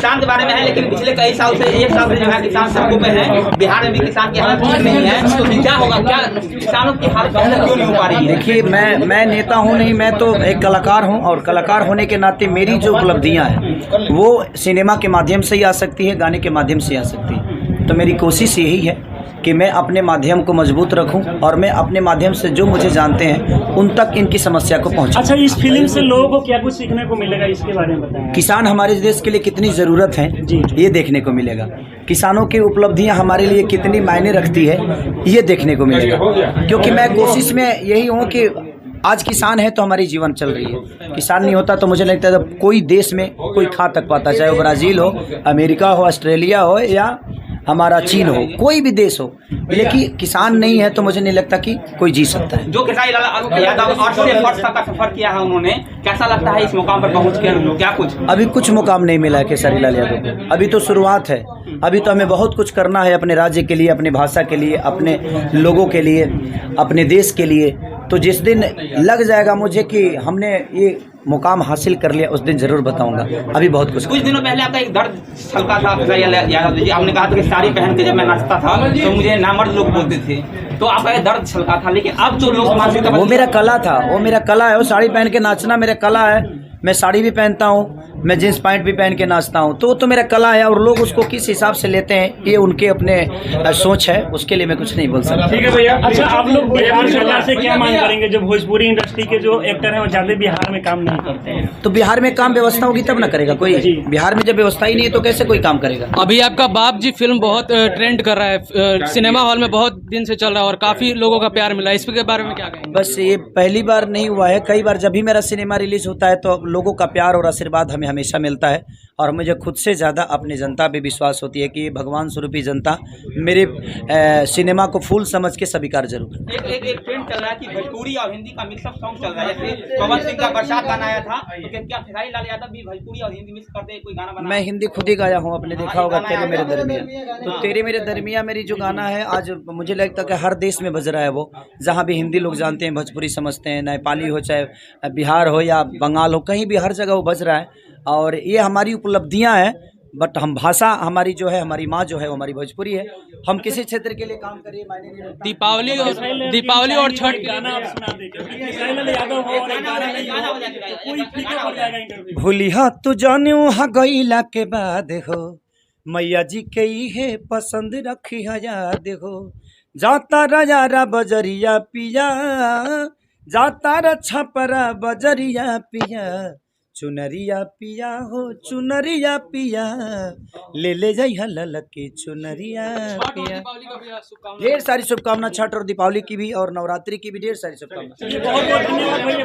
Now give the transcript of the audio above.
किसान के बारे में है, लेकिन पिछले कई साल से, एक साल से जो है किसान सड़कों पे है। बिहार में भी किसान की हालत ठीक नहीं है, तो क्या होगा? क्या किसानों की हालत क्यों नहीं हो पा रही है? देखिए, मैं नेता हूँ नहीं, मैं तो एक कलाकार हूँ, और कलाकार होने के नाते मेरी जो उपलब्धियाँ हैं वो सिनेमा के माध्यम से ही आ सकती है, गाने के माध्यम से आ सकती है। तो मेरी कोशिश यही है कि मैं अपने माध्यम को मजबूत रखूं और मैं अपने माध्यम से जो मुझे जानते हैं उन तक इनकी समस्या को पहुंचाऊं। अच्छा, इस फिल्म से लोगों को क्या कुछ सीखने को मिलेगा, इसके बारे में बताएं। किसान हमारे देश के लिए कितनी ज़रूरत है ये देखने को मिलेगा। किसानों की उपलब्धियां हमारे लिए कितनी मायने रखती है ये देखने को मिलेगा। क्योंकि मैं कोशिश में यही हूँ कि आज किसान है तो हमारी जीवन चल रही है। किसान नहीं होता तो मुझे लगता है कोई देश में कोई खा तक पाता, चाहे वो ब्राज़ील हो, अमेरिका हो, ऑस्ट्रेलिया हो या हमारा चीन हो, कोई भी देश हो, लेकिन किसान नहीं है तो मुझे नहीं लगता कि कोई जी सकता है। जो खेसारी लाल यादव 8 से वर्ष तक का सफर किया है उन्होंने, कैसा लगता है इस मुकाम पर पहुंच के? क्या कुछ अभी कुछ मुकाम नहीं मिला है खेसारी लाल यादव को, अभी तो शुरुआत है। अभी तो हमें बहुत कुछ करना है अपने राज्य के लिए, अपनी भाषा के लिए, अपने लोगों के लिए, अपने देश के लिए। तो जिस दिन लग जाएगा मुझे कि हमने ये मुकाम हासिल कर लिया, उस दिन जरूर बताऊंगा। अभी बहुत कुछ दिनों पहले आपका एक दर्द छलका था खेसारी लाल यादव जी, आपने कहा था कि साड़ी पहन के जब मैं नाचता था तो मुझे नामर्द लोग बोलते थे, तो आपका ये दर्द छलका था। लेकिन अब जो लोग मानसिक, वो मेरा कला था, वो मेरा कला है, वो साड़ी पहन के नाचना मेरा कला है। मैं साड़ी भी पहनता हूँ, मैं जींस पैंट भी पहन के नाचता हूँ, तो मेरा कला है। और लोग उसको किस हिसाब से लेते हैं ये उनके अपने सोच है, उसके लिए मैं कुछ नहीं बोल सकता। ठीक है भैया। अच्छा, आप लोग बिहार सरकार से क्या मांग करेंगे? जो भोजपुरी इंडस्ट्री के जो एक्टर हैं वो ज्यादा बिहार में काम नहीं करते हैं, तो बिहार में काम व्यवस्था होगी तब ना करेगा कोई। बिहार में जब व्यवस्था ही नहीं है तो कैसे कोई काम करेगा? अभी आपका बाप जी फिल्म बहुत ट्रेंड कर रहा है, सिनेमा हॉल में बहुत दिन से चल रहा है और काफी लोगों का प्यार मिला है, इसके बारे में क्या कहेंगे? बस ये पहली बार नहीं हुआ है, कई बार जब भी मेरा सिनेमा रिलीज होता है तो लोगों का प्यार और आशीर्वाद हमें हमेशा मिलता है। और मुझे खुद से ज़्यादा अपनी जनता पे विश्वास होती है कि ये भगवान स्वरूपी जनता मेरे सिनेमा को फूल समझ के स्वीकार जरूर करें। एक ट्रेंड चल रहा है कि भोजपुरी और हिंदी का मिक्सअप सॉन्ग चल रहा है। जैसे पवन सिंह का बरसात गाना आया था, तो क्या खेसारी लाल यादव भी भोजपुरी और हिंदी मिक्स करते कोई गाना बना? मैं हिंदी खुद ही गाया हूँ, आपने देखा होगा तेरे मेरे दरमिया। तो तेरे मेरे दरमिया मेरी जो गाना है, आज मुझे लगता है कि हर देश में बज रहा है वो। जहाँ भी हिंदी लोग जानते हैं, भोजपुरी समझते हैं, नेपाली हो चाहे बिहार हो या बंगाल हो, कहीं भी हर जगह वो बज रहा है। और ये हमारी उपलब्धियां हैं, बट हम भाषा हमारी जो है, हमारी माँ जो है वो हमारी भोजपुरी है। हम किसी क्षेत्र के लिए काम करिए मायने नहीं रखता। दीपावली और छठ गाना आप सुना दें। भूलिया तू जानियो हाँ गईला के बाद हो, मैया जी के है पसंद रखी है याद हो। जाता राजा बजरिया पिया, जाता रा छपरा बजरिया पिया, चुनरिया पिया हो चुनरिया पिया, ले जाइया ललकी चुनरिया पिया। ढेर सारी शुभकामना छठ और दीपावली की भी और नवरात्रि की भी ढेर सारी शुभकामना।